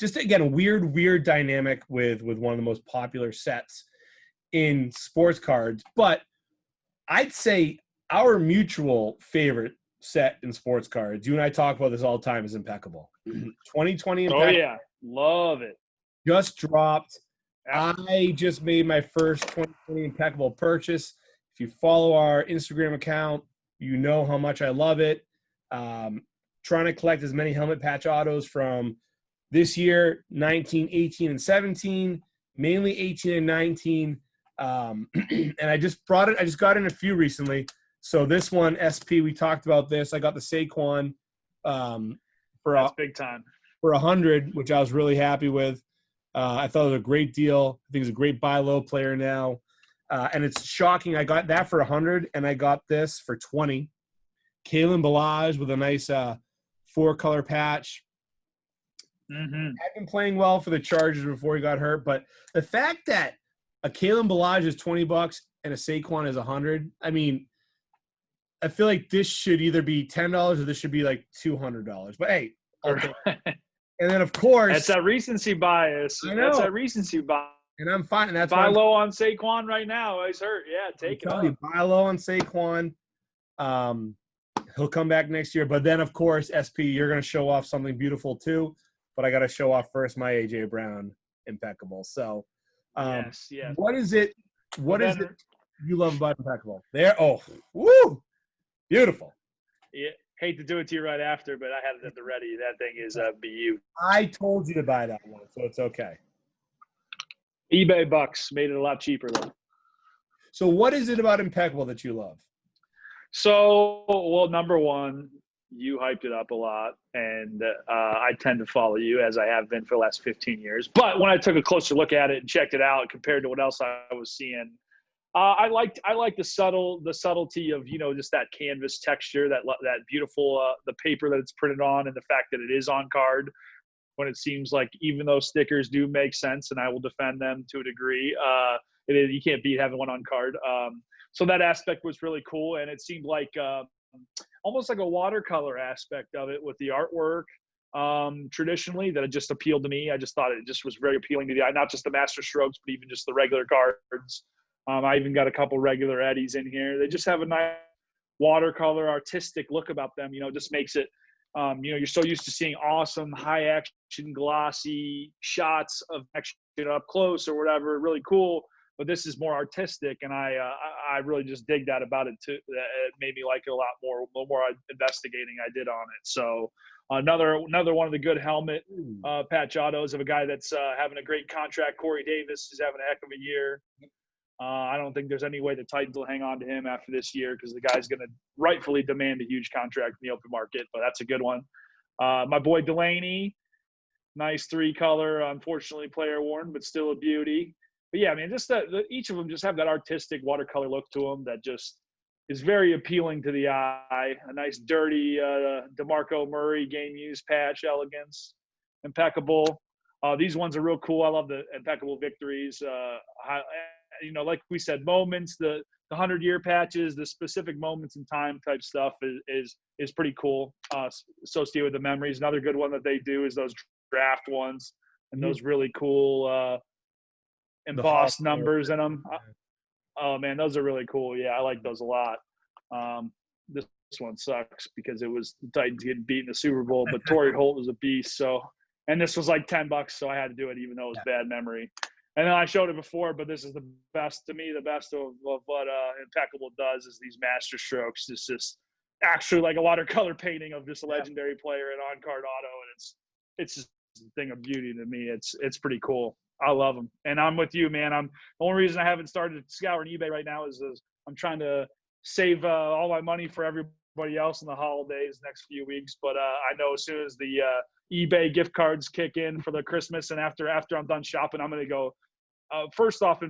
just, again, a weird dynamic with one of the most popular sets in sports cards. But I'd say our mutual favorite set in sports cards, you and I talk about this all the time, is Impeccable. 2020 Impeccable. Oh, yeah. Love it. Just dropped. I just made my first 2020 Impeccable purchase. If you follow our Instagram account, you know how much I love it. Trying to collect as many helmet patch autos from this year, 19, 18, and 17, mainly 18 and 19. And I just got in a few recently. So this one, SP, we talked about this. I got the Saquon That's big time. For 100, which I was really happy with. I thought it was a great deal. I think he's a great buy low player now. And it's shocking. I got that for 100, and I got this for 20. Kalen Ballage with a nice 4-color patch. Mm-hmm. I've been playing well for the Chargers before he got hurt, but the fact that a Kalen Ballage is $20 and a Saquon is 100, I mean, I feel like this should either be $10 or this should be like $200. But hey, I'll take it. And then, of course, that's that recency bias. I know. That's that recency bias. And I'm fine. And that's buy low on Saquon right now. He's hurt. Yeah, take it. You, buy low on Saquon. He'll come back next year. But then, of course, SP, you're going to show off something beautiful too. But I got to show off first my AJ Brown Impeccable. So, yes. What is it? What is it you love about Impeccable? There. Oh, woo, beautiful. Yeah. Hate to do it to you right after, but I had it at the ready. That thing is BU. I told you to buy that one, so it's okay. eBay bucks made it a lot cheaper though. So what is it about Impeccable that you love? So, well, number one, you hyped it up a lot, and I tend to follow you as I have been for the last 15 years. But when I took a closer look at it and checked it out compared to what else I was seeing, I like the subtlety of, you know, just that canvas texture, that beautiful the paper that it's printed on, and the fact that it is on card. When it seems like, even though stickers do make sense, and I will defend them to a degree, you can't beat having one on card. So that aspect was really cool, and it seemed like almost like a watercolor aspect of it with the artwork. Traditionally, that it just appealed to me. I just thought it just was very appealing to the eye, not just the master strokes, but even just the regular cards. I even got a couple regular Eddies in here. They just have a nice watercolor, artistic look about them. You know, just makes it, you know, you're so used to seeing awesome, high action, glossy shots of action up close or whatever, really cool. But this is more artistic, and I really just dig that about it too. It made me like it a lot more. The more investigating I did on it. So another one of the good helmet patch autos of a guy that's having a great contract. Corey Davis is having a heck of a year. I don't think there's any way the Titans will hang on to him after this year, because the guy's going to rightfully demand a huge contract in the open market, but that's a good one. My boy Delaney, nice 3-color, unfortunately player worn, but still a beauty. But yeah, I mean, just each of them just have that artistic watercolor look to them that just is very appealing to the eye. A nice dirty DeMarco Murray game use patch, elegance, Impeccable. These ones are real cool. I love the Impeccable victories. You know, like we said, moments, the 100-year patches, the specific moments in time type stuff is pretty cool. Associated with the memories. Another good one that they do is those draft ones, and those really cool embossed numbers in them. Oh man, those are really cool. Yeah, I like those a lot. This one sucks because it was the Titans getting beat in the Super Bowl, but Torrey Holt was a beast. So, and this was like $10, so I had to do it, even though it was bad memory. And then I showed it before, but this is the best to me. The best of what Impeccable does is these master strokes. It's just actually like a watercolor painting of just a legendary player in on-card auto, and it's just a thing of beauty to me. It's pretty cool. I love them, and I'm with you, man. The only reason I haven't started scouring eBay right now is I'm trying to save all my money for everybody else in the holidays next few weeks. But I know as soon as the eBay gift cards kick in for the Christmas, and after I'm done shopping, I'm going to go first off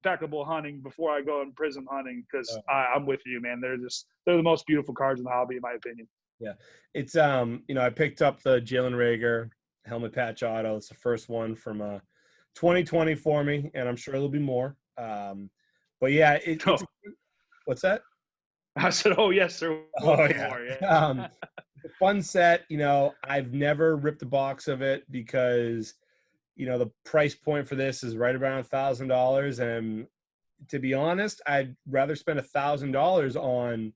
Impeccable hunting before I go in Prizm hunting, because I'm with you, man. They're the most beautiful cards in the hobby, in my opinion. Yeah, it's you know, I picked up the Jalen Reagor helmet patch auto. It's the first one from 2020 for me, and I'm sure there'll be more. But yeah, Oh, what's that? I said, oh yes, sir. Oh One yeah. more, yeah. Fun set. I've never ripped a box of it because the price point for this is right around $1,000, and to be honest, I'd rather spend $1,000 on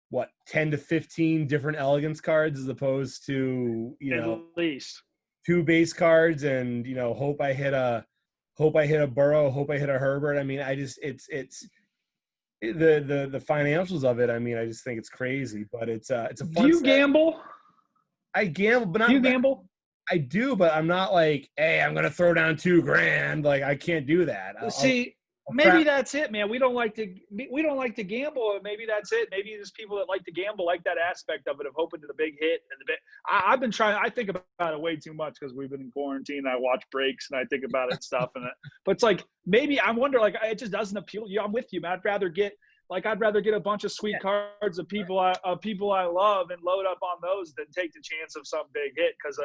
what 10 to 15 different elegance cards as opposed to At least. 2 base cards and hope I hit a Burrow, hope I hit a Herbert. I mean, I just it's the financials of it. I mean, I just think it's crazy, but it's a Do fun you set. gamble? I gamble, but Do you gamble? I do, but I'm not like, hey, I'm gonna throw down $2,000. Like, I can't do that. See, maybe that's it, man. We don't like to gamble. Maybe that's it. Maybe there's people that like to gamble, like that aspect of it, of hoping to the big hit and the big. I've been trying. I think about it way too much because we've been in quarantine. I watch breaks and I think about it and stuff. But it's like maybe I wonder, like it just doesn't appeal. Yeah, I'm with you, man. I'd rather get a bunch of sweet cards of people I love and load up on those than take the chance of some big hit because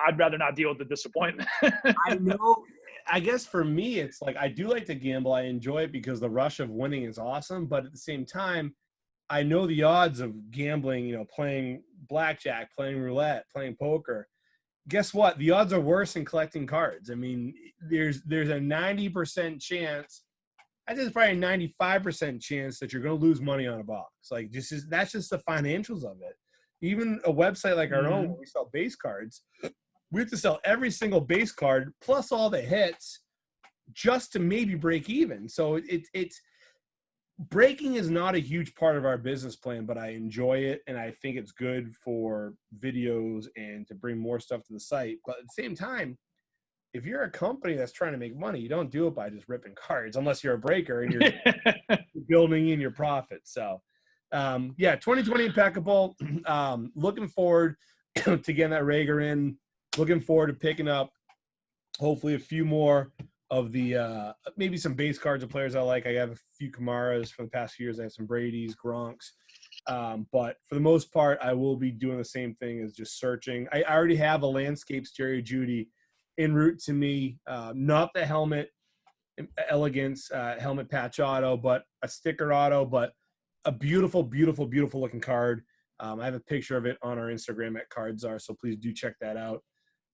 I'd rather not deal with the disappointment. I know. I guess for me, it's like I do like to gamble. I enjoy it because the rush of winning is awesome. But at the same time, I know the odds of gambling, playing blackjack, playing roulette, playing poker. Guess what? The odds are worse in collecting cards. I mean, there's a 90% chance. I think it's probably a 95% chance that you're going to lose money on a box. Like, that's just the financials of it. Even a website like our own, where we sell base cards, we have to sell every single base card plus all the hits just to maybe break even. So it's breaking is not a huge part of our business plan, but I enjoy it. And I think it's good for videos and to bring more stuff to the site. But at the same time, if you're a company that's trying to make money, you don't do it by just ripping cards unless you're a breaker and you're building in your profit. So, 2020 Impeccable. Looking forward to getting that Rager in. Looking forward to picking up hopefully a few more of the maybe some base cards of players I like. I have a few Kamaras from the past few years. I have some Brady's, Gronks. But for the most part, I will be doing the same thing as just searching. I already have a Landscapes Jerry Jeudy en route to me. Not the helmet elegance helmet patch auto, but a sticker auto, but a beautiful, beautiful, beautiful looking card. I have a picture of it on our Instagram at CardsAre, so please do check that out.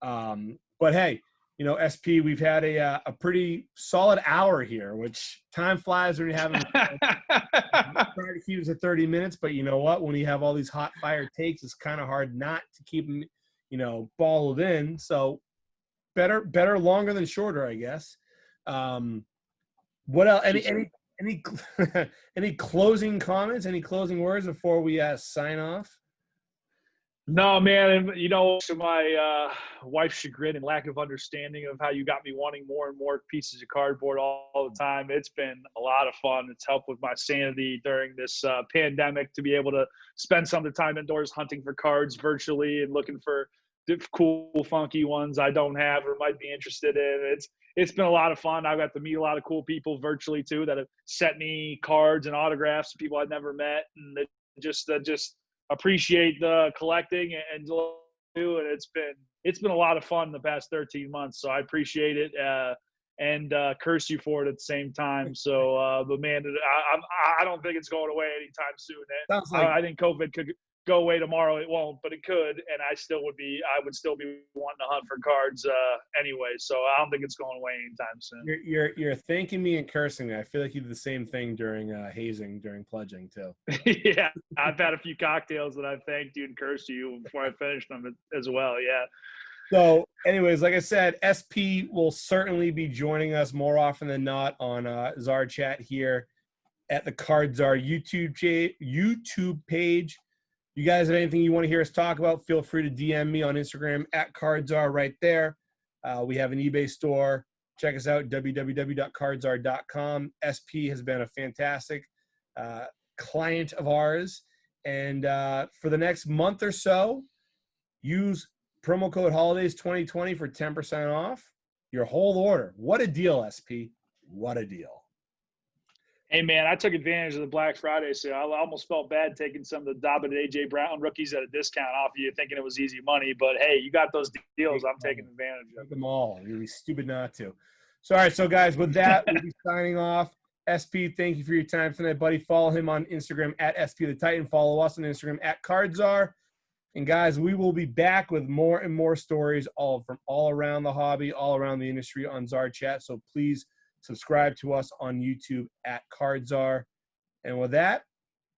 But hey, SP, we've had a pretty solid hour here, which time flies when you're having trying to keep us at 30 minutes. But you know what? When you have all these hot fire takes, it's kind of hard not to keep them, balled in. So better longer than shorter, I guess. What else? Any any closing comments? Any closing words before we sign off? No, man. To my wife's chagrin and lack of understanding of how you got me wanting more and more pieces of cardboard all the time, it's been a lot of fun. It's helped with my sanity during this pandemic to be able to spend some of the time indoors hunting for cards virtually and looking for cool, funky ones I don't have or might be interested in. It's been a lot of fun. I've got to meet a lot of cool people virtually too that have sent me cards and autographs to people I've never met, and it just appreciate the collecting and do. And it's been a lot of fun the past 13 months. So I appreciate it and curse you for it at the same time. So, but man, I don't think it's going away anytime soon. Sounds like I think COVID could go away tomorrow. It won't, but it could, and I would still be wanting to hunt for cards anyway. So I don't think it's going away anytime soon. You're thanking me and cursing me. I feel like you did the same thing during hazing, during pledging too. Yeah, I've had a few cocktails that I've thanked you and cursed you before I finished them as well. Yeah. So, anyways, like I said, SP will certainly be joining us more often than not on Czar Chat here at the CardsAre YouTube page. You guys have anything you want to hear us talk about, feel free to DM me on Instagram at CardsAre right there. We have an eBay store. Check us out, www.cardsare.com. SP has been a fantastic client of ours. And for the next month or so, use promo code HOLIDAYS 2020 for 10% off your whole order. What a deal, SP. What a deal. Hey, man, I took advantage of the Black Friday sale. I almost felt bad taking some of the Dobbin and A.J. Brown rookies at a discount off of you, thinking it was easy money. But, hey, you got those deals. I'm taking advantage of them all. You'd be stupid not to. So, all right. So, guys, with that, we'll be signing off. SP, thank you for your time tonight, buddy. Follow him on Instagram at SP the Titan. Follow us on Instagram at Cardzar. And, guys, we will be back with more and more stories from all around the hobby, all around the industry on Czar Chat. So, please subscribe to us on YouTube at Cardzar. And with that,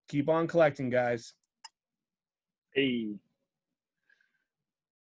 keep on collecting, guys. Hey.